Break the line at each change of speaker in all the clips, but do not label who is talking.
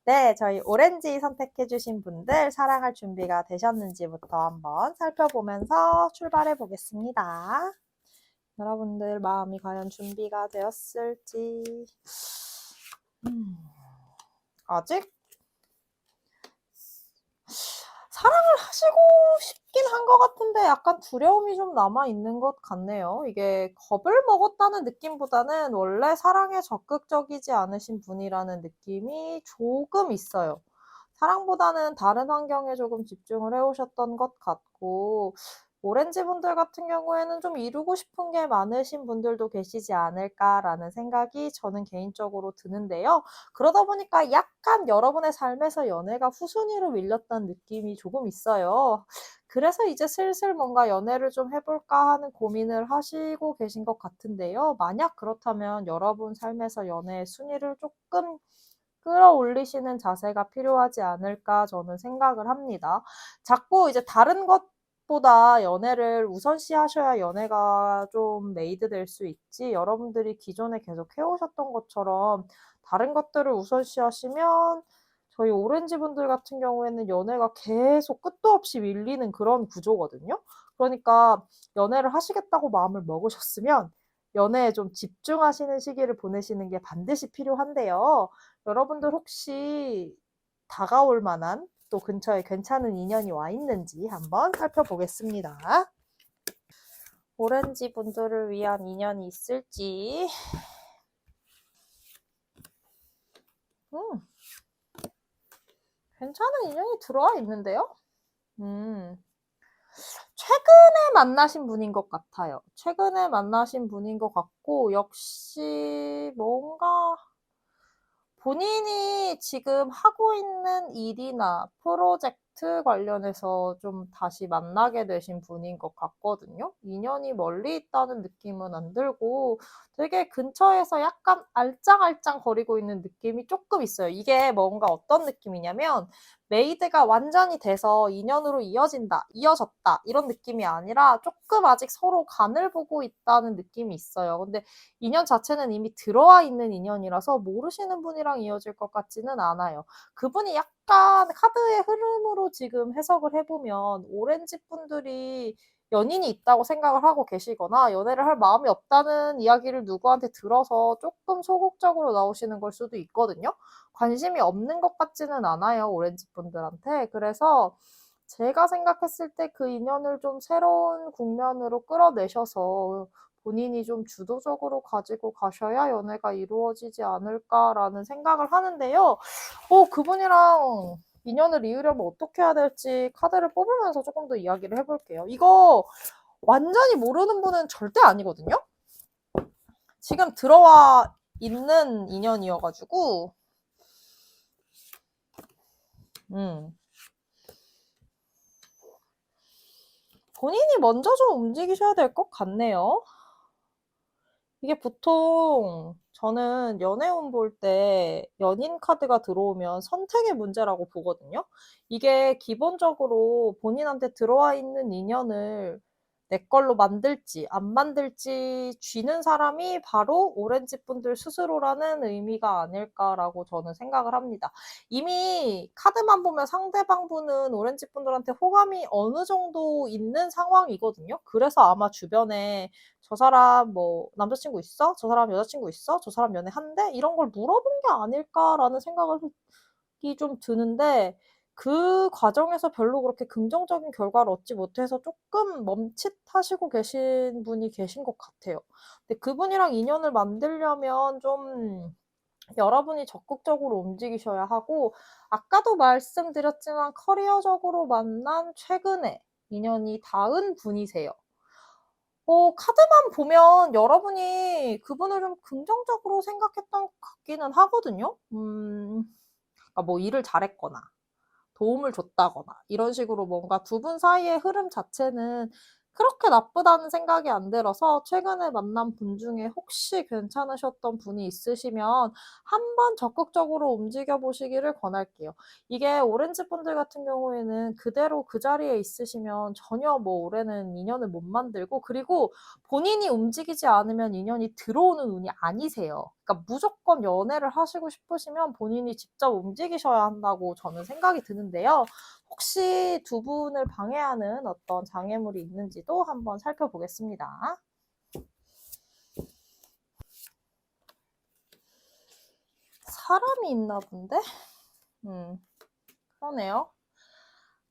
네, 저희 오렌지 선택해주신 분들 사랑할 준비가 되셨는지부터 한번 살펴보면서 출발해 보겠습니다. 여러분들 마음이 과연 준비가 되었을지. 아직 사랑을 하시고 싶긴 한 것 같은데 약간 두려움이 좀 남아있는 것 같네요. 이게 겁을 먹었다는 느낌보다는 원래 사랑에 적극적이지 않으신 분이라는 느낌이 조금 있어요. 사랑보다는 다른 환경에 조금 집중을 해오셨던 것 같고, 오렌지 분들 같은 경우에는 좀 이루고 싶은 게 많으신 분들도 계시지 않을까라는 생각이 저는 개인적으로 드는데요. 그러다 보니까 약간 여러분의 삶에서 연애가 후순위로 밀렸던 느낌이 조금 있어요. 그래서 이제 슬슬 뭔가 연애를 좀 해볼까 하는 고민을 하시고 계신 것 같은데요. 만약 그렇다면 여러분 삶에서 연애의 순위를 조금 끌어올리시는 자세가 필요하지 않을까 저는 생각을 합니다. 자꾸 이제 다른 것보다 연애를 우선시 하셔야 연애가 좀 메이드 될 수 있지, 여러분들이 기존에 계속 해오셨던 것처럼 다른 것들을 우선시 하시면 저희 오렌지 분들 같은 경우에는 연애가 계속 끝도 없이 밀리는 그런 구조거든요. 그러니까 연애를 하시겠다고 마음을 먹으셨으면 연애에 좀 집중하시는 시기를 보내시는 게 반드시 필요한데요. 여러분들 혹시 다가올 만한 또 근처에 괜찮은 인연이 와 있는지 한번 살펴보겠습니다. 오렌지 분들을 위한 인연이 있을지. 괜찮은 인연이 들어와 있는데요. 최근에 만나신 분인 것 같아요. 최근에 만나신 분인 것 같고, 역시 뭔가 본인이 지금 하고 있는 일이나 프로젝트 관련해서 좀 다시 만나게 되신 분인 것 같거든요. 인연이 멀리 있다는 느낌은 안 들고 되게 근처에서 약간 알짱알짱 거리고 있는 느낌이 조금 있어요. 이게 뭔가 어떤 느낌이냐면 메이드가 완전히 돼서 인연으로 이어졌다 이런 느낌이 아니라 조금 아직 서로 간을 보고 있다는 느낌이 있어요. 근데 인연 자체는 이미 들어와 있는 인연이라서 모르시는 분이랑 이어질 것 같지는 않아요. 그분이 약간 카드의 흐름으로 지금 해석을 해보면 오렌지 분들이 연인이 있다고 생각을 하고 계시거나 연애를 할 마음이 없다는 이야기를 누구한테 들어서 조금 소극적으로 나오시는 걸 수도 있거든요. 관심이 없는 것 같지는 않아요, 오렌지 분들한테. 그래서 제가 생각했을 때 그 인연을 좀 새로운 국면으로 끌어내셔서 본인이 좀 주도적으로 가지고 가셔야 연애가 이루어지지 않을까라는 생각을 하는데요. 그분이랑 인연을 이으려면 어떻게 해야 될지 카드를 뽑으면서 조금 더 이야기를 해볼게요. 이거 완전히 모르는 분은 절대 아니거든요. 지금 들어와 있는 인연이어가지고 본인이 먼저 좀 움직이셔야 될 것 같네요. 이게 보통 저는 연애운 볼 때 연인 카드가 들어오면 선택의 문제라고 보거든요. 이게 기본적으로 본인한테 들어와 있는 인연을 내 걸로 만들지 안 만들지 쥐는 사람이 바로 오렌지 분들 스스로라는 의미가 아닐까라고 저는 생각을 합니다. 이미 카드만 보면 상대방 분은 오렌지 분들한테 호감이 어느 정도 있는 상황이거든요. 그래서 아마 주변에 저 사람 뭐 남자친구 있어? 저 사람 여자친구 있어? 저 사람 연애한대? 이런 걸 물어본 게 아닐까라는 생각이 좀 드는데, 그 과정에서 별로 그렇게 긍정적인 결과를 얻지 못해서 조금 멈칫하시고 계신 분이 계신 것 같아요. 근데 그분이랑 인연을 만들려면 좀 여러분이 적극적으로 움직이셔야 하고, 아까도 말씀드렸지만 커리어적으로 만난 최근에 인연이 닿은 분이세요. 카드만 보면 여러분이 그분을 좀 긍정적으로 생각했던 것 같기는 하거든요. 그러니까 뭐 일을 잘했거나 도움을 줬다거나 이런 식으로 뭔가 두 분 사이의 흐름 자체는 그렇게 나쁘다는 생각이 안 들어서, 최근에 만난 분 중에 혹시 괜찮으셨던 분이 있으시면 한번 적극적으로 움직여 보시기를 권할게요. 이게 오렌지 분들 같은 경우에는 그대로 그 자리에 있으시면 전혀 뭐 올해는 인연을 못 만들고, 그리고 본인이 움직이지 않으면 인연이 들어오는 운이 아니세요. 그러니까 무조건 연애를 하시고 싶으시면 본인이 직접 움직이셔야 한다고 저는 생각이 드는데요. 혹시 두 분을 방해하는 어떤 장애물이 있는지도 한번 살펴보겠습니다. 사람이 있나 본데? 그러네요.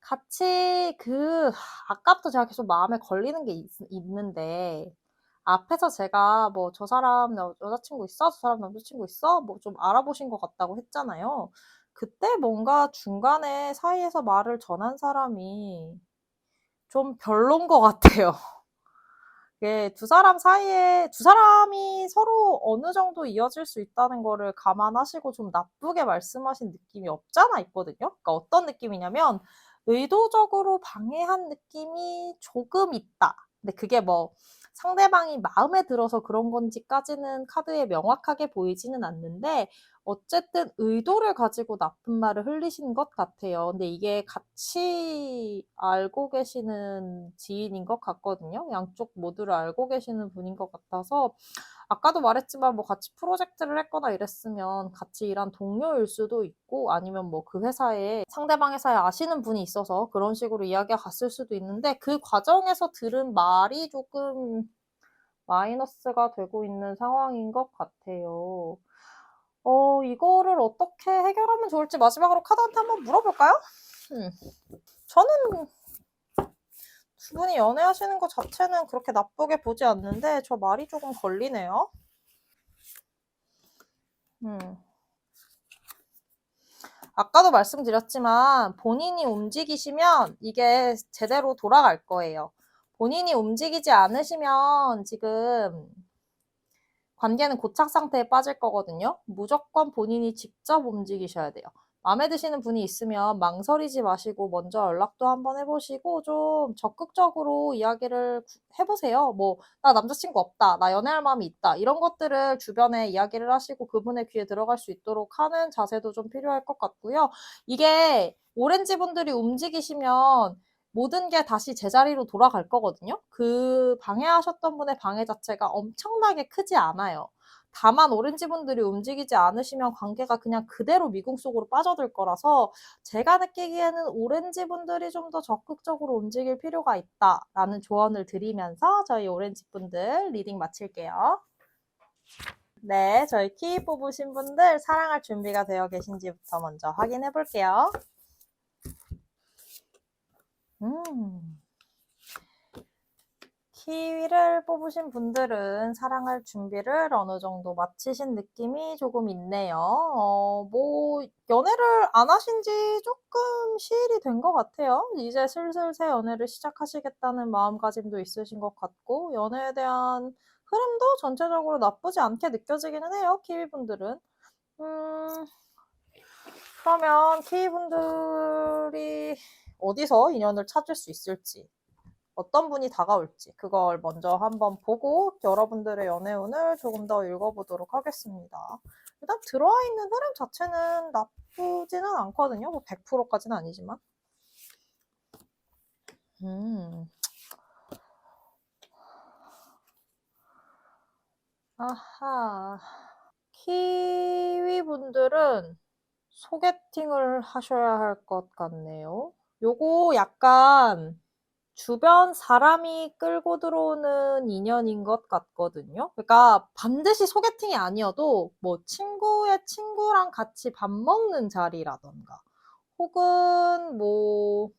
같이 아까부터 제가 계속 마음에 걸리는 게 있는데, 앞에서 제가 뭐 저 사람 여자친구 있어? 저 사람 남자친구 있어? 뭐 좀 알아보신 것 같다고 했잖아요. 그때 뭔가 중간에 사이에서 말을 전한 사람이 좀 별론 것 같아요. 두 사람 사이에, 두 사람이 서로 어느 정도 이어질 수 있다는 거를 감안하시고 좀 나쁘게 말씀하신 느낌이 없잖아 있거든요. 그러니까 어떤 느낌이냐면, 의도적으로 방해한 느낌이 조금 있다. 근데 그게 뭐, 상대방이 마음에 들어서 그런 건지까지는 카드에 명확하게 보이지는 않는데, 어쨌든 의도를 가지고 나쁜 말을 흘리신 것 같아요. 근데 이게 같이 알고 계시는 지인인 것 같거든요. 양쪽 모두를 알고 계시는 분인 것 같아서, 아까도 말했지만 뭐 같이 프로젝트를 했거나 이랬으면 같이 일한 동료일 수도 있고, 아니면 뭐 그 회사에, 상대방 회사에 아시는 분이 있어서 그런 식으로 이야기가 갔을 수도 있는데, 그 과정에서 들은 말이 조금 마이너스가 되고 있는 상황인 것 같아요. 이거를 어떻게 해결하면 좋을지 마지막으로 카드한테 한번 물어볼까요? 음. 저는 두 분이 연애하시는 것 자체는 그렇게 나쁘게 보지 않는데, 저 말이 조금 걸리네요. 아까도 말씀드렸지만, 본인이 움직이시면 이게 제대로 돌아갈 거예요. 본인이 움직이지 않으시면 지금 관계는 고착 상태에 빠질 거거든요. 무조건 본인이 직접 움직이셔야 돼요. 마음에 드시는 분이 있으면 망설이지 마시고 먼저 연락도 한번 해보시고 좀 적극적으로 이야기를 해보세요. 뭐, 나 남자친구 없다. 나 연애할 마음이 있다. 이런 것들을 주변에 이야기를 하시고 그분의 귀에 들어갈 수 있도록 하는 자세도 좀 필요할 것 같고요. 이게 오렌지 분들이 움직이시면 모든 게 다시 제자리로 돌아갈 거거든요. 그 방해하셨던 분의 방해 자체가 엄청나게 크지 않아요. 다만 오렌지 분들이 움직이지 않으시면 관계가 그냥 그대로 미궁 속으로 빠져들 거라서, 제가 느끼기에는 오렌지 분들이 좀 더 적극적으로 움직일 필요가 있다라는 조언을 드리면서 저희 오렌지 분들 리딩 마칠게요. 네, 저희 키 뽑으신 분들 사랑할 준비가 되어 계신지부터 먼저 확인해 볼게요. 키위를 뽑으신 분들은 사랑할 준비를 어느 정도 마치신 느낌이 조금 있네요. 뭐, 연애를 안 하신 지 조금 시일이 된 것 같아요. 이제 슬슬 새 연애를 시작하시겠다는 마음가짐도 있으신 것 같고, 연애에 대한 흐름도 전체적으로 나쁘지 않게 느껴지기는 해요, 키위 분들은. 그러면 키위 분들이 어디서 인연을 찾을 수 있을지, 어떤 분이 다가올지 그걸 먼저 한번 보고 여러분들의 연애운을 조금 더 읽어보도록 하겠습니다. 일단 들어와 있는 흐름 자체는 나쁘지는 않거든요. 뭐 100%까지는 아니지만. 아하. 키위 분들은 소개팅을 하셔야 할 것 같네요. 요거 약간 주변 사람이 끌고 들어오는 인연인 것 같거든요. 그러니까 반드시 소개팅이 아니어도 뭐 친구의 친구랑 같이 밥 먹는 자리라던가, 혹은 뭐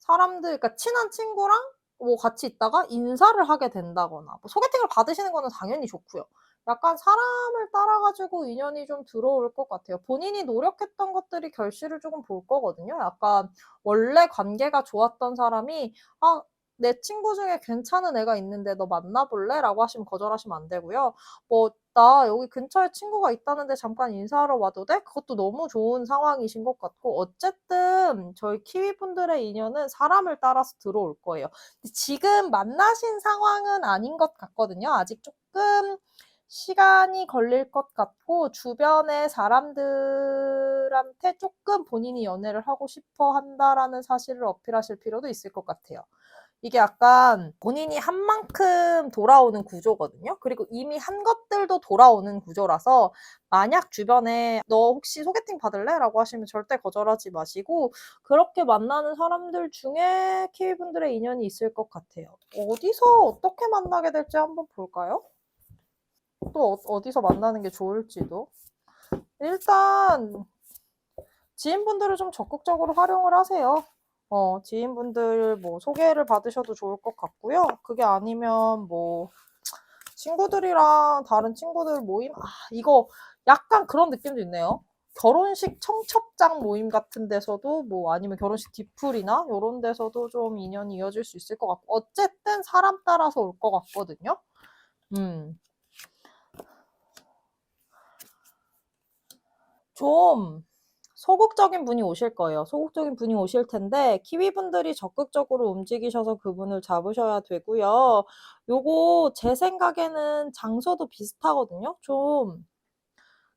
사람들, 그러니까 친한 친구랑 뭐 같이 있다가 인사를 하게 된다거나, 뭐 소개팅을 받으시는 거는 당연히 좋고요. 약간 사람을 따라가지고 인연이 좀 들어올 것 같아요. 본인이 노력했던 것들이 결실을 조금 볼 거거든요. 약간 원래 관계가 좋았던 사람이, 아, 내 친구 중에 괜찮은 애가 있는데 너 만나볼래? 라고 하시면 거절하시면 안 되고요. 뭐, 나 여기 근처에 친구가 있다는데 잠깐 인사하러 와도 돼? 그것도 너무 좋은 상황이신 것 같고, 어쨌든 저희 키위 분들의 인연은 사람을 따라서 들어올 거예요. 지금 만나신 상황은 아닌 것 같거든요. 아직 조금 시간이 걸릴 것 같고, 주변의 사람들한테 조금 본인이 연애를 하고 싶어 한다라는 사실을 어필하실 필요도 있을 것 같아요. 이게 약간 본인이 한 만큼 돌아오는 구조거든요. 그리고 이미 한 것들도 돌아오는 구조라서 만약 주변에 너 혹시 소개팅 받을래? 라고 하시면 절대 거절하지 마시고 그렇게 만나는 사람들 중에 키위분들의 인연이 있을 것 같아요. 어디서 어떻게 만나게 될지 한번 볼까요? 또 어디서 만나는 게 좋을지도. 일단 지인분들을 좀 적극적으로 활용을 하세요. 지인분들 뭐 소개를 받으셔도 좋을 것 같고요. 그게 아니면 뭐 친구들이랑 다른 친구들 모임? 이거 약간 그런 느낌도 있네요. 결혼식 청첩장 모임 같은 데서도 뭐 아니면 결혼식 뒤풀이나 이런 데서도 좀 인연이 이어질 수 있을 것 같고 어쨌든 사람 따라서 올 것 같거든요. 음. 좀 소극적인 분이 오실 거예요. 소극적인 분이 오실 텐데 키위분들이 적극적으로 움직이셔서 그분을 잡으셔야 되고요. 요거 제 생각에는 장소도 비슷하거든요. 좀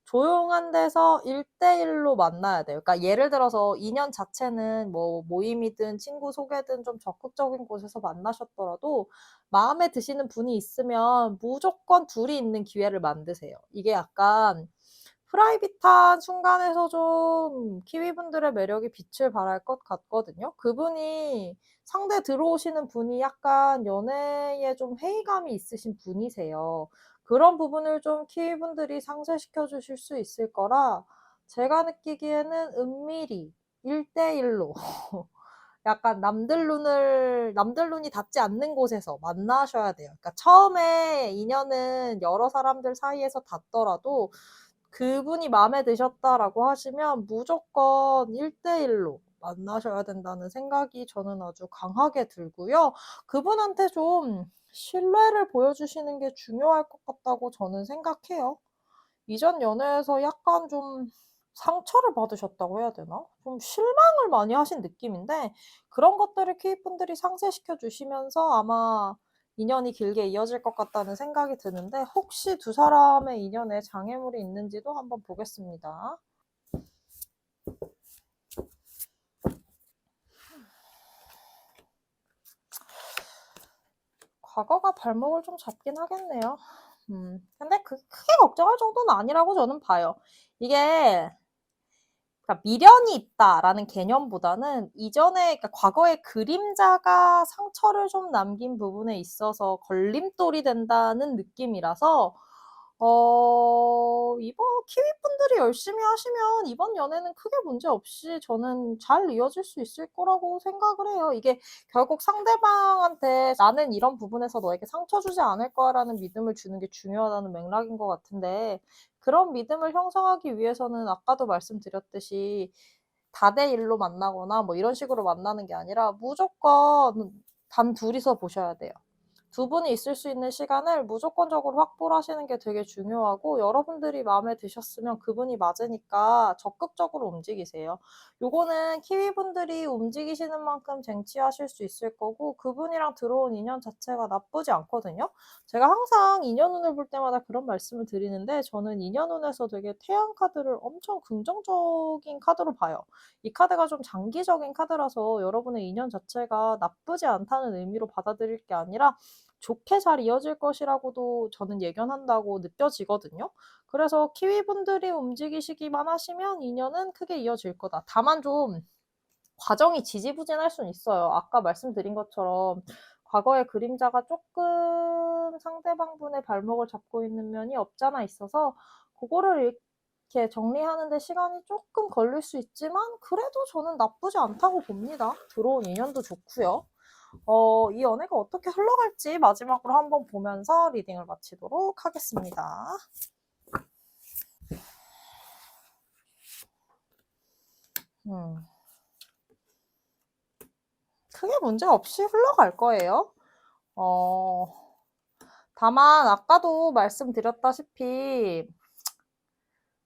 조용한 데서 1대1로 만나야 돼요. 그러니까 예를 들어서 인연 자체는 뭐 모임이든 친구 소개든 좀 적극적인 곳에서 만나셨더라도 마음에 드시는 분이 있으면 무조건 둘이 있는 기회를 만드세요. 이게 약간 프라이빗한 순간에서 좀 키위분들의 매력이 빛을 발할 것 같거든요. 그분이 상대 들어오시는 분이 약간 연애에 좀 회의감이 있으신 분이세요. 그런 부분을 좀 키위분들이 상쇄시켜 주실 수 있을 거라 제가 느끼기에는 은밀히 1대1로 약간 남들 눈이 닿지 않는 곳에서 만나셔야 돼요. 그러니까 처음에 인연은 여러 사람들 사이에서 닿더라도 그분이 마음에 드셨다라고 하시면 무조건 1대1로 만나셔야 된다는 생각이 저는 아주 강하게 들고요. 그분한테 좀 신뢰를 보여주시는 게 중요할 것 같다고 저는 생각해요. 이전 연애에서 약간 좀 상처를 받으셨다고 해야 되나? 좀 실망을 많이 하신 느낌인데 그런 것들을 키위분들이 상쇄시켜 주시면서 아마 인연이 길게 이어질 것 같다는 생각이 드는데 혹시 두 사람의 인연에 장애물이 있는지도 한번 보겠습니다. 과거가 발목을 좀 잡긴 하겠네요. 근데 크게 걱정할 정도는 아니라고 저는 봐요. 이게 그러니까 미련이 있다라는 개념보다는 이전에 그러니까 과거의 그림자가 상처를 좀 남긴 부분에 있어서 걸림돌이 된다는 느낌이라서 이번 키위분들이 열심히 하시면 이번 연애는 크게 문제 없이 저는 잘 이어질 수 있을 거라고 생각을 해요. 이게 결국 상대방한테 나는 이런 부분에서 너에게 상처 주지 않을 거라는 믿음을 주는 게 중요하다는 맥락인 것 같은데 그런 믿음을 형성하기 위해서는 아까도 말씀드렸듯이 다대일로 만나거나 뭐 이런 식으로 만나는 게 아니라 무조건 단둘이서 보셔야 돼요. 두 분이 있을 수 있는 시간을 무조건적으로 확보를 하시는 게 되게 중요하고 여러분들이 마음에 드셨으면 그분이 맞으니까 적극적으로 움직이세요. 요거는 키위분들이 움직이시는 만큼 쟁취하실 수 있을 거고 그분이랑 들어온 인연 자체가 나쁘지 않거든요. 제가 항상 인연운을 볼 때마다 그런 말씀을 드리는데 저는 인연운에서 되게 태양 카드를 엄청 긍정적인 카드로 봐요. 이 카드가 좀 장기적인 카드라서 여러분의 인연 자체가 나쁘지 않다는 의미로 받아들일 게 아니라 좋게 잘 이어질 것이라고도 저는 예견한다고 느껴지거든요. 그래서 키위분들이 움직이시기만 하시면 인연은 크게 이어질 거다. 다만 좀 과정이 지지부진할 수는 있어요. 아까 말씀드린 것처럼 과거의 그림자가 조금 상대방분의 발목을 잡고 있는 면이 없잖아 있어서 그거를 이렇게 정리하는 데 시간이 조금 걸릴 수 있지만 그래도 저는 나쁘지 않다고 봅니다. 들어온 인연도 좋고요. 이 연애가 어떻게 흘러갈지 마지막으로 한번 보면서 리딩을 마치도록 하겠습니다. 음, 크게 문제 없이 흘러갈 거예요. 어, 다만 아까도 말씀드렸다시피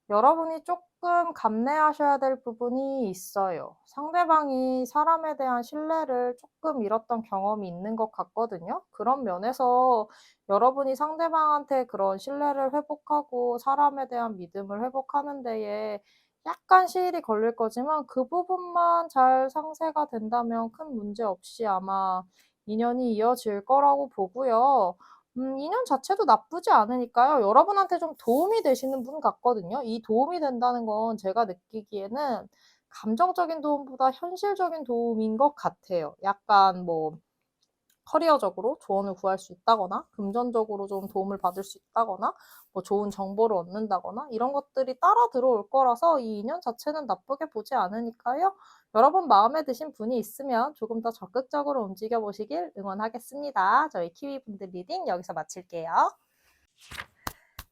여러분이 조금 감내하셔야 될 부분이 있어요. 상대방이 사람에 대한 신뢰를 조금 잃었던 경험이 있는 것 같거든요. 그런 면에서 여러분이 상대방한테 그런 신뢰를 회복하고 사람에 대한 믿음을 회복하는 데에 약간 시일이 걸릴 거지만 그 부분만 잘 상쇄가 된다면 큰 문제 없이 아마 인연이 이어질 거라고 보고요. 인연 자체도 나쁘지 않으니까요. 여러분한테 좀 도움이 되시는 분 같거든요. 이 도움이 된다는 건 제가 느끼기에는 감정적인 도움보다 현실적인 도움인 것 같아요. 약간 뭐 커리어적으로 조언을 구할 수 있다거나 금전적으로 좀 도움을 받을 수 있다거나 뭐 좋은 정보를 얻는다거나 이런 것들이 따라 들어올 거라서 이 인연 자체는 나쁘게 보지 않으니까요. 여러분 마음에 드신 분이 있으면 조금 더 적극적으로 움직여 보시길 응원하겠습니다. 저희 키위분들 리딩 여기서 마칠게요.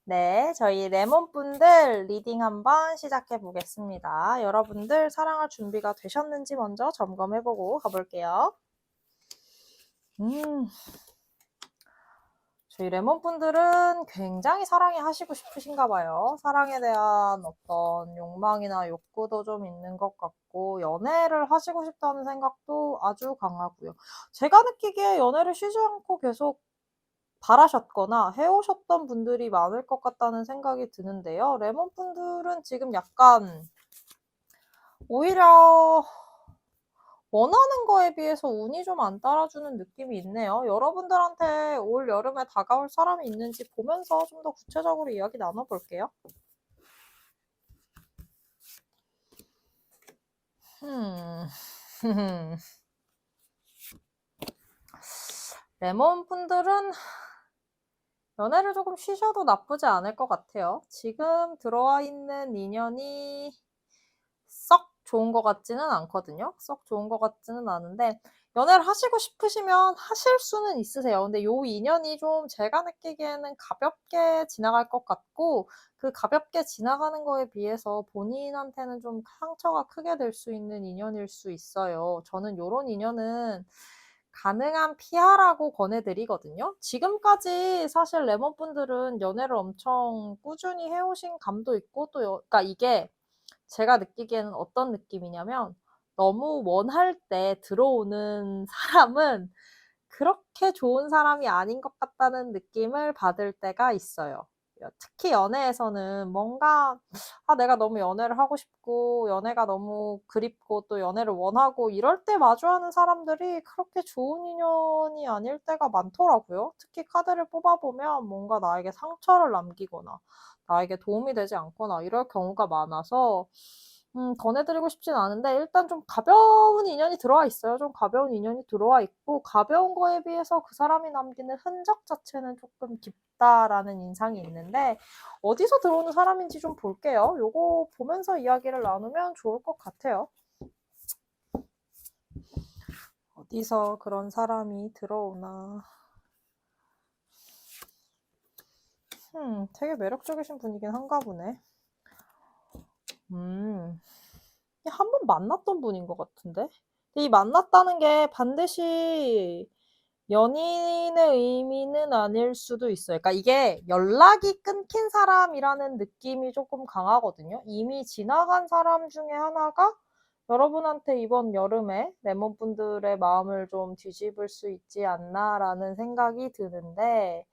네, 저희 레몬분들 리딩 한번 시작해 보겠습니다. 여러분들 사랑할 준비가 되셨는지 먼저 점검해보고 가볼게요. 저희 레몬분들은 굉장히 사랑이 하시고 싶으신가 봐요. 사랑에 대한 어떤 욕망이나 욕구도 좀 있는 것 같고 연애를 하시고 싶다는 생각도 아주 강하고요. 제가 느끼기에 연애를 쉬지 않고 계속 바라셨거나 해오셨던 분들이 많을 것 같다는 생각이 드는데요. 레몬분들은 지금 약간 오히려 원하는 거에 비해서 운이 좀 안 따라주는 느낌이 있네요. 여러분들한테 올 여름에 다가올 사람이 있는지 보면서 좀 더 구체적으로 이야기 나눠볼게요. 레몬 분들은 연애를 조금 쉬셔도 나쁘지 않을 것 같아요. 지금 들어와 있는 인연이 썩 좋은 것 같지는 않거든요. 썩 좋은 것 같지는 않은데 연애를 하시고 싶으시면 하실 수는 있으세요. 근데 요 인연이 좀 제가 느끼기에는 가볍게 지나갈 것 같고 그 가볍게 지나가는 거에 비해서 본인한테는 좀 상처가 크게 될 수 있는 인연일 수 있어요. 저는 요런 인연은 가능한 피하라고 권해드리거든요. 지금까지 사실 레몬분들은 연애를 엄청 꾸준히 해오신 감도 있고 그러니까 이게 제가 느끼기에는 어떤 느낌이냐면 너무 원할 때 들어오는 사람은 그렇게 좋은 사람이 아닌 것 같다는 느낌을 받을 때가 있어요. 특히 연애에서는 뭔가 내가 너무 연애를 하고 싶고 연애가 너무 그립고 또 연애를 원하고 이럴 때 마주하는 사람들이 그렇게 좋은 인연이 아닐 때가 많더라고요. 특히 카드를 뽑아보면 뭔가 나에게 상처를 남기거나 나에게 도움이 되지 않거나 이럴 경우가 많아서 권해드리고 싶진 않은데 일단 좀 가벼운 인연이 들어와 있어요. 좀 가벼운 인연이 들어와 있고 가벼운 거에 비해서 그 사람이 남기는 흔적 자체는 조금 깊다라는 인상이 있는데 어디서 들어오는 사람인지 좀 볼게요. 요거 보면서 이야기를 나누면 좋을 것 같아요. 어디서 그런 사람이 들어오나. 되게 매력적이신 분이긴 한가 보네. 한 번 만났던 분인 것 같은데? 이 만났다는 게 반드시 연인의 의미는 아닐 수도 있어요. 그러니까 이게 연락이 끊긴 사람이라는 느낌이 조금 강하거든요. 이미 지나간 사람 중에 하나가 여러분한테 이번 여름에 레몬분들의 마음을 좀 뒤집을 수 있지 않나라는 생각이 드는데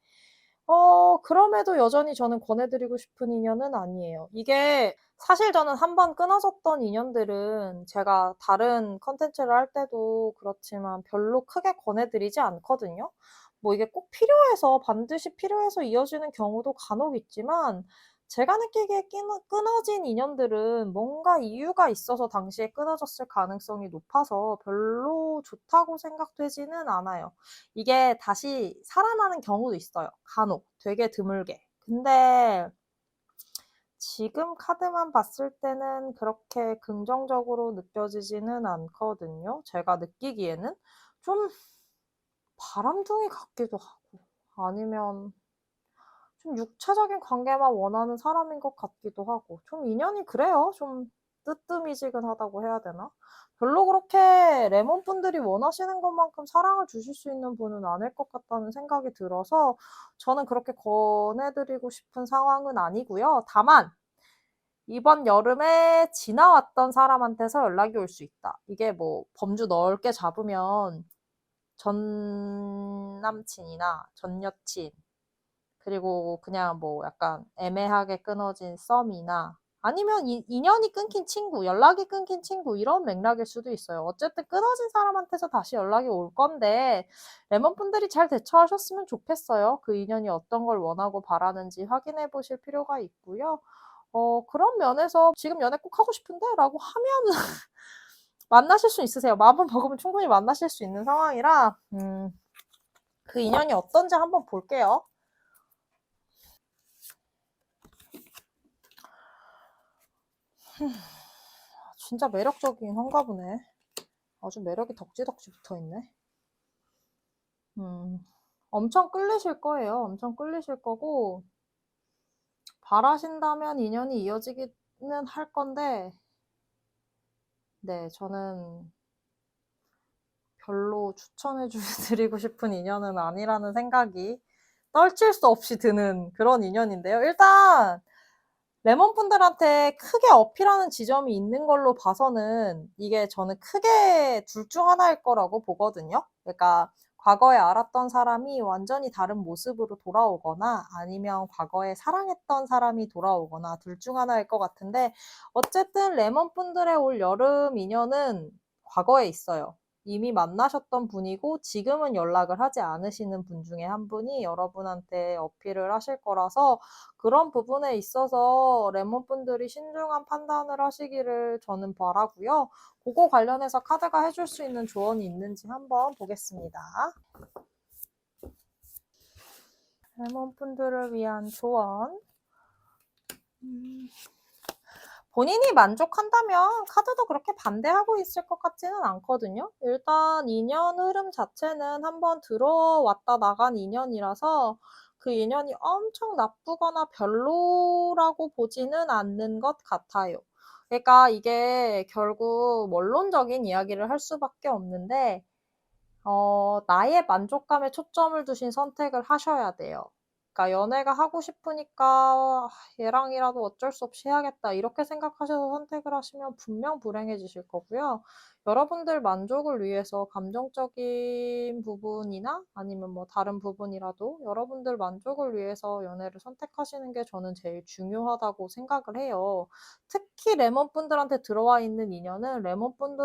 그럼에도 여전히 저는 권해드리고 싶은 인연은 아니에요. 이게 사실 저는 한 번 끊어졌던 인연들은 제가 다른 컨텐츠를 할 때도 그렇지만 별로 크게 권해드리지 않거든요. 뭐 이게 꼭 필요해서 반드시 필요해서 이어지는 경우도 간혹 있지만 제가 느끼기에 끊어진 인연들은 뭔가 이유가 있어서 당시에 끊어졌을 가능성이 높아서 별로 좋다고 생각되지는 않아요. 이게 다시 살아나는 경우도 있어요. 간혹. 되게 드물게. 근데 지금 카드만 봤을 때는 그렇게 긍정적으로 느껴지지는 않거든요. 제가 느끼기에는 좀 바람둥이 같기도 하고 아니면 좀 육체적인 관계만 원하는 사람인 것 같기도 하고 좀 인연이 그래요. 좀 뜨뜨미지근하다고 해야 되나? 별로 그렇게 레몬 분들이 원하시는 것만큼 사랑을 주실 수 있는 분은 아닐 것 같다는 생각이 들어서 저는 그렇게 권해드리고 싶은 상황은 아니고요. 다만 이번 여름에 지나왔던 사람한테서 연락이 올 수 있다. 이게 뭐 범주 넓게 잡으면 전 남친이나 전 여친 그리고 그냥 뭐 약간 애매하게 끊어진 썸이나 아니면 인연이 끊긴 친구, 연락이 끊긴 친구, 이런 맥락일 수도 있어요. 어쨌든 끊어진 사람한테서 다시 연락이 올 건데, 레몬분들이 잘 대처하셨으면 좋겠어요. 그 인연이 어떤 걸 원하고 바라는지 확인해 보실 필요가 있고요. 그런 면에서 지금 연애 꼭 하고 싶은데? 라고 하면 만나실 수 있으세요. 마음을 먹으면 충분히 만나실 수 있는 상황이라, 그 인연이 어떤지 한번 볼게요. 진짜 매력적인 한가 보네. 아주 매력이 덕지덕지 붙어 있네. 엄청 끌리실 거예요. 엄청 끌리실 거고, 바라신다면 인연이 이어지기는 할 건데, 네, 저는 별로 추천해 드리고 싶은 인연은 아니라는 생각이 떨칠 수 없이 드는 그런 인연인데요. 일단, 레몬분들한테 크게 어필하는 지점이 있는 걸로 봐서는 이게 저는 크게 둘 중 하나일 거라고 보거든요. 그러니까 과거에 알았던 사람이 완전히 다른 모습으로 돌아오거나 아니면 과거에 사랑했던 사람이 돌아오거나 둘 중 하나일 것 같은데 어쨌든 레몬분들의 올 여름 인연은 과거에 있어요. 이미 만나셨던 분이고 지금은 연락을 하지 않으시는 분 중에 한 분이 여러분한테 어필을 하실 거라서 그런 부분에 있어서 레몬분들이 신중한 판단을 하시기를 저는 바라고요. 그거 관련해서 카드가 해줄 수 있는 조언이 있는지 한번 보겠습니다. 레몬분들을 위한 조언. 본인이 만족한다면 카드도 그렇게 반대하고 있을 것 같지는 않거든요. 일단 인연 흐름 자체는 한번 들어왔다 나간 인연이라서 그 인연이 엄청 나쁘거나 별로라고 보지는 않는 것 같아요. 그러니까 이게 결국 원론적인 이야기를 할 수밖에 없는데 나의 만족감에 초점을 두신 선택을 하셔야 돼요. 그러니까 연애가 하고 싶으니까 얘랑이라도 어쩔 수 없이 해야겠다 이렇게 생각하셔서 선택을 하시면 분명 불행해지실 거고요. 여러분들 만족을 위해서 감정적인 부분이나 아니면 뭐 다른 부분이라도 여러분들 만족을 위해서 연애를 선택하시는 게 저는 제일 중요하다고 생각을 해요. 특히 레몬분들한테 들어와 있는 인연은 레몬분들이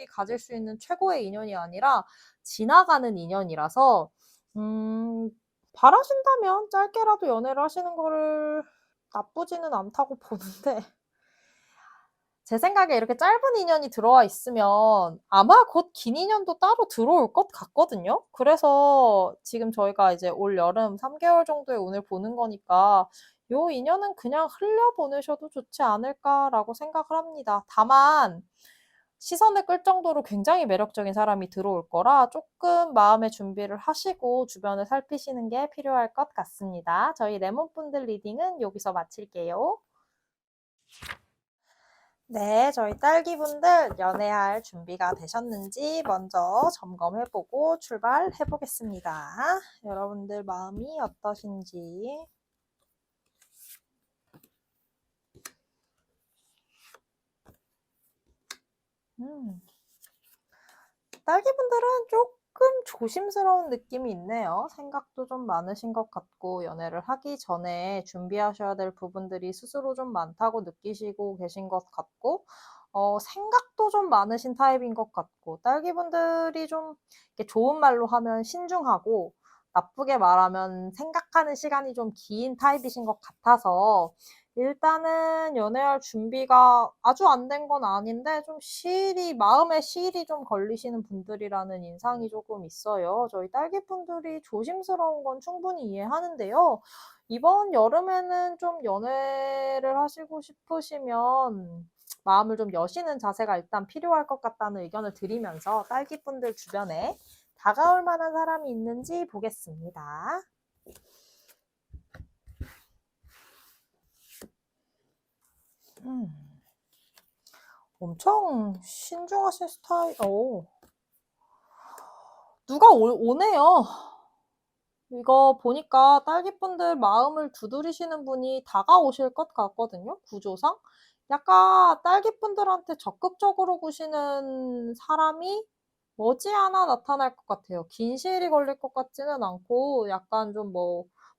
가질 수 있는 최고의 인연이 아니라 지나가는 인연이라서 바라신다면 짧게라도 연애를 하시는 거를 나쁘지는 않다고 보는데 제 생각에 이렇게 짧은 인연이 들어와 있으면 아마 곧 긴 인연도 따로 들어올 것 같거든요. 그래서 지금 저희가 이제 올 여름 3개월 정도의 운을 보는 거니까 요 인연은 그냥 흘려보내셔도 좋지 않을까라고 생각을 합니다. 다만 시선을 끌 정도로 굉장히 매력적인 사람이 들어올 거라 조금 마음의 준비를 하시고 주변을 살피시는 게 필요할 것 같습니다. 저희 레몬분들 리딩은 여기서 마칠게요. 네, 저희 딸기분들 연애할 준비가 되셨는지 먼저 점검해보고 출발해보겠습니다. 여러분들 마음이 어떠신지. 딸기분들은 조금 조심스러운 느낌이 있네요. 생각도 좀 많으신 것 같고, 연애를 하기 전에 준비하셔야 될 부분들이 스스로 좀 많다고 느끼시고 계신 것 같고, 생각도 좀 많으신 타입인 것 같고, 딸기분들이 좀 이렇게 좋은 말로 하면 신중하고, 나쁘게 말하면 생각하는 시간이 좀 긴 타입이신 것 같아서, 일단은 연애할 준비가 아주 안 된 건 아닌데 좀 마음에 시일이 좀 걸리시는 분들이라는 인상이 조금 있어요. 저희 딸기분들이 조심스러운 건 충분히 이해하는데요. 이번 여름에는 좀 연애를 하시고 싶으시면 마음을 좀 여시는 자세가 일단 필요할 것 같다는 의견을 드리면서 딸기분들 주변에 다가올 만한 사람이 있는지 보겠습니다. 엄청 신중하신 스타일, 누가 오네요. 이거 보니까 딸기분들 마음을 두드리시는 분이 다가오실 것 같거든요, 구조상. 약간 딸기분들한테 적극적으로 구시는 사람이 머지않아 나타날 것 같아요. 긴 시일이 걸릴 것 같지는 않고, 약간 좀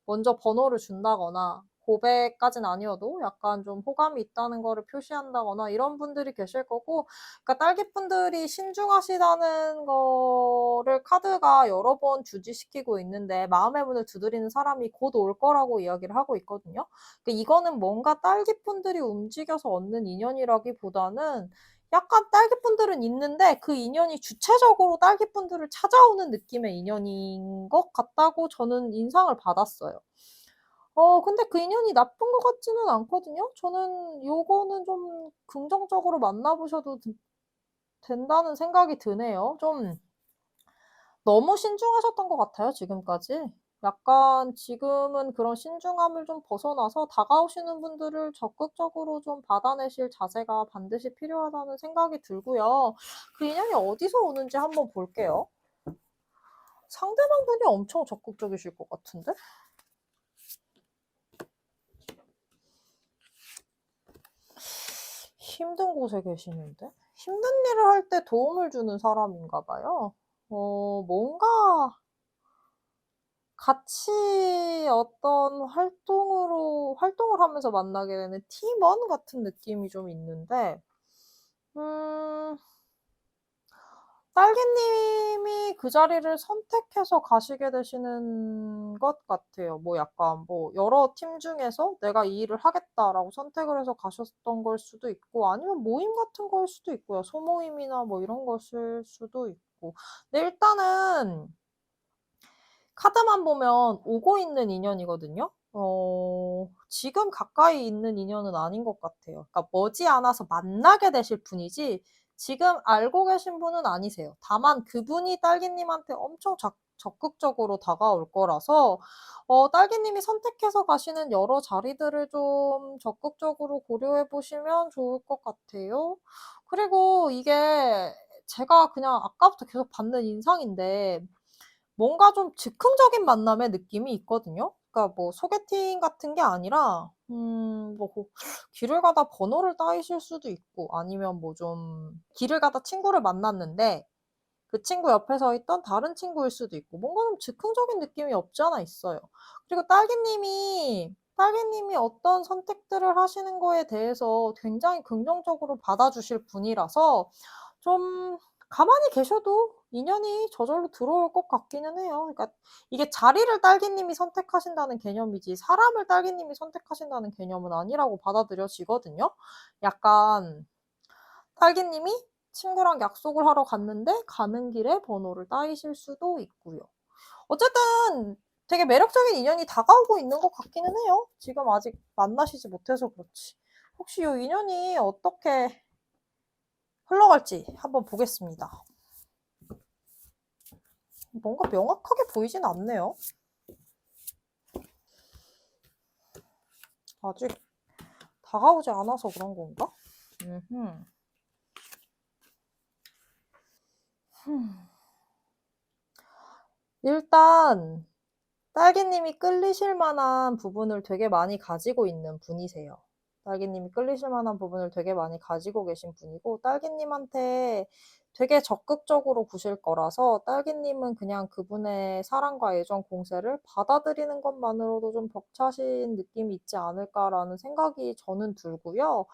먼저 번호를 준다거나, 고백까진 아니어도 약간 좀 호감이 있다는 거를 표시한다거나 이런 분들이 계실 거고, 그러니까 딸기분들이 신중하시다는 거를 카드가 여러 번 주지시키고 있는데 마음의 문을 두드리는 사람이 곧 올 거라고 이야기를 하고 있거든요. 그러니까 이거는 뭔가 딸기분들이 움직여서 얻는 인연이라기보다는 약간 딸기분들은 있는데 그 인연이 주체적으로 딸기분들을 찾아오는 느낌의 인연인 것 같다고 저는 인상을 받았어요. 근데 그 인연이 나쁜 것 같지는 않거든요. 저는 요거는 좀 긍정적으로 만나보셔도 된다는 생각이 드네요. 좀 너무 신중하셨던 것 같아요, 지금까지. 약간 지금은 그런 신중함을 좀 벗어나서 다가오시는 분들을 적극적으로 좀 받아내실 자세가 반드시 필요하다는 생각이 들고요. 그 인연이 어디서 오는지 한번 볼게요. 상대방 분이 엄청 적극적이실 것 같은데? 힘든 곳에 계시는데? 힘든 일을 할 때 도움을 주는 사람인가 봐요. 뭔가 같이 어떤 활동을 하면서 만나게 되는 팀원 같은 느낌이 좀 있는데, 음, 딸기님이 그 자리를 선택해서 가시게 되시는 것 같아요. 뭐 약간 뭐 여러 팀 중에서 내가 이 일을 하겠다라고 선택을 해서 가셨던 걸 수도 있고, 아니면 모임 같은 거일 수도 있고요. 소모임이나 뭐 이런 것일 수도 있고. 근데 일단은 카드만 보면 오고 있는 인연이거든요. 지금 가까이 있는 인연은 아닌 것 같아요. 그러니까 머지않아서 만나게 되실 분이지 지금 알고 계신 분은 아니세요. 다만 그분이 딸기님한테 엄청 적극적으로 다가올 거라서 딸기님이 선택해서 가시는 여러 자리들을 좀 적극적으로 고려해 보시면 좋을 것 같아요. 그리고 이게 제가 그냥 아까부터 계속 받는 인상인데 뭔가 좀 즉흥적인 만남의 느낌이 있거든요. 그러니까 뭐 소개팅 같은 게 아니라 뭐 길을 가다 번호를 따이실 수도 있고 아니면 뭐 좀 길을 가다 친구를 만났는데 그 친구 옆에 서 있던 다른 친구일 수도 있고 뭔가 좀 즉흥적인 느낌이 없지 않아 있어요. 그리고 딸기님이 어떤 선택들을 하시는 거에 대해서 굉장히 긍정적으로 받아주실 분이라서 좀 가만히 계셔도 인연이 저절로 들어올 것 같기는 해요. 그러니까 이게 자리를 딸기님이 선택하신다는 개념이지 사람을 딸기님이 선택하신다는 개념은 아니라고 받아들여지거든요. 약간 딸기님이 친구랑 약속을 하러 갔는데 가는 길에 번호를 따이실 수도 있고요. 어쨌든 되게 매력적인 인연이 다가오고 있는 것 같기는 해요. 지금 아직 만나시지 못해서 그렇지. 혹시 이 인연이 어떻게 흘러갈지 한번 보겠습니다. 뭔가 명확하게 보이진 않네요. 아직 다가오지 않아서 그런 건가? 일단 딸기님이 끌리실 만한 부분을 되게 많이 가지고 있는 분이세요. 딸기님이 끌리실 만한 부분을 되게 많이 가지고 계신 분이고, 딸기님한테 되게 적극적으로 구실 거라서, 딸기님은 그냥 그분의 사랑과 애정 공세를 받아들이는 것만으로도 좀 벅차신 느낌이 있지 않을까라는 생각이 저는 들고요.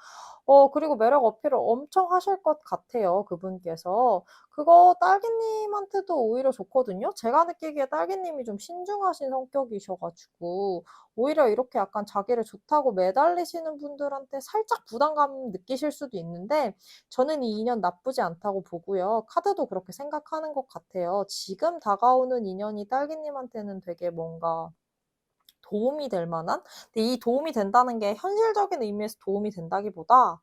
그리고 매력 어필을 엄청 하실 것 같아요, 그분께서. 그거 딸기님한테도 오히려 좋거든요. 제가 느끼기에 딸기님이 좀 신중하신 성격이셔가지고 오히려 이렇게 약간 자기를 좋다고 매달리시는 분들한테 살짝 부담감 느끼실 수도 있는데 저는 이 인연 나쁘지 않다고 보고요. 카드도 그렇게 생각하는 것 같아요. 지금 다가오는 인연이 딸기님한테는 되게 뭔가 도움이 될 만한? 근데 이 도움이 된다는 게 현실적인 의미에서 도움이 된다기보다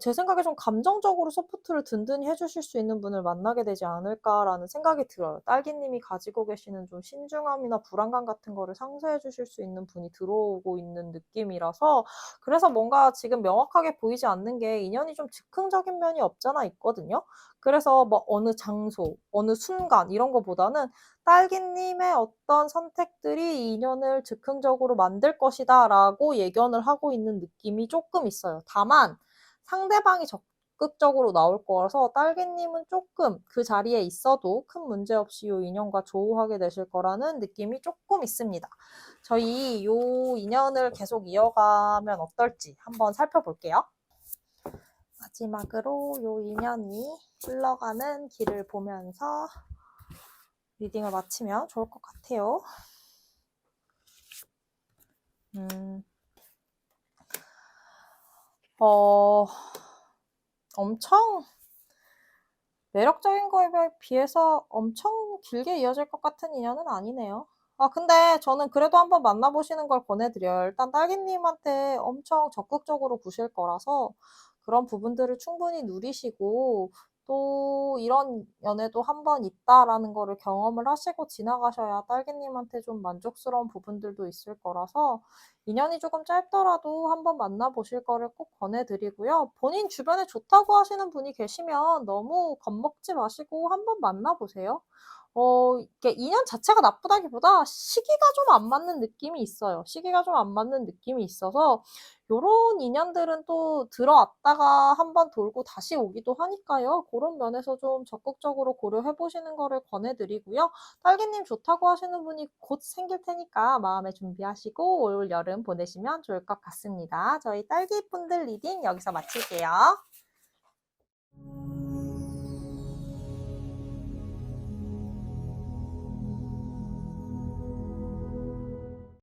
제 생각에 좀 감정적으로 서포트를 든든히 해주실 수 있는 분을 만나게 되지 않을까라는 생각이 들어요. 딸기님이 가지고 계시는 좀 신중함이나 불안감 같은 거를 상쇄해 주실 수 있는 분이 들어오고 있는 느낌이라서 그래서 뭔가 지금 명확하게 보이지 않는 게 인연이 좀 즉흥적인 면이 없잖아 있거든요. 그래서 뭐 어느 장소, 어느 순간 이런 거보다는 딸기님의 어떤 선택들이 이 인연을 즉흥적으로 만들 것이다 라고 예견을 하고 있는 느낌이 조금 있어요. 다만 상대방이 적극적으로 나올 거라서 딸기님은 조금 그 자리에 있어도 큰 문제 없이 이 인연과 조우하게 되실 거라는 느낌이 조금 있습니다. 저희 이 인연을 계속 이어가면 어떨지 한번 살펴볼게요. 마지막으로 이 인연이 흘러가는 길을 보면서 리딩을 마치면 좋을 것 같아요. 엄청 매력적인 거에 비해서 엄청 길게 이어질 것 같은 인연은 아니네요. 근데 저는 그래도 한번 만나보시는 걸 권해드려요. 일단 딸기님한테 엄청 적극적으로 구실 거라서 그런 부분들을 충분히 누리시고 또 이런 연애도 한번 있다라는 거를 경험을 하시고 지나가셔야 딸기님한테 좀 만족스러운 부분들도 있을 거라서 인연이 조금 짧더라도 한번 만나보실 거를 꼭 권해드리고요. 본인 주변에 좋다고 하시는 분이 계시면 너무 겁먹지 마시고 한번 만나보세요. 이게 인연 자체가 나쁘다기보다 시기가 좀 안 맞는 느낌이 있어요. 시기가 좀 안 맞는 느낌이 있어서 요런 인연들은 또 들어왔다가 한번 돌고 다시 오기도 하니까요. 그런 면에서 좀 적극적으로 고려해 보시는 거를 권해드리고요. 딸기님 좋다고 하시는 분이 곧 생길 테니까 마음에 준비하시고 올 여름 보내시면 좋을 것 같습니다. 저희 딸기분들 리딩 여기서 마칠게요.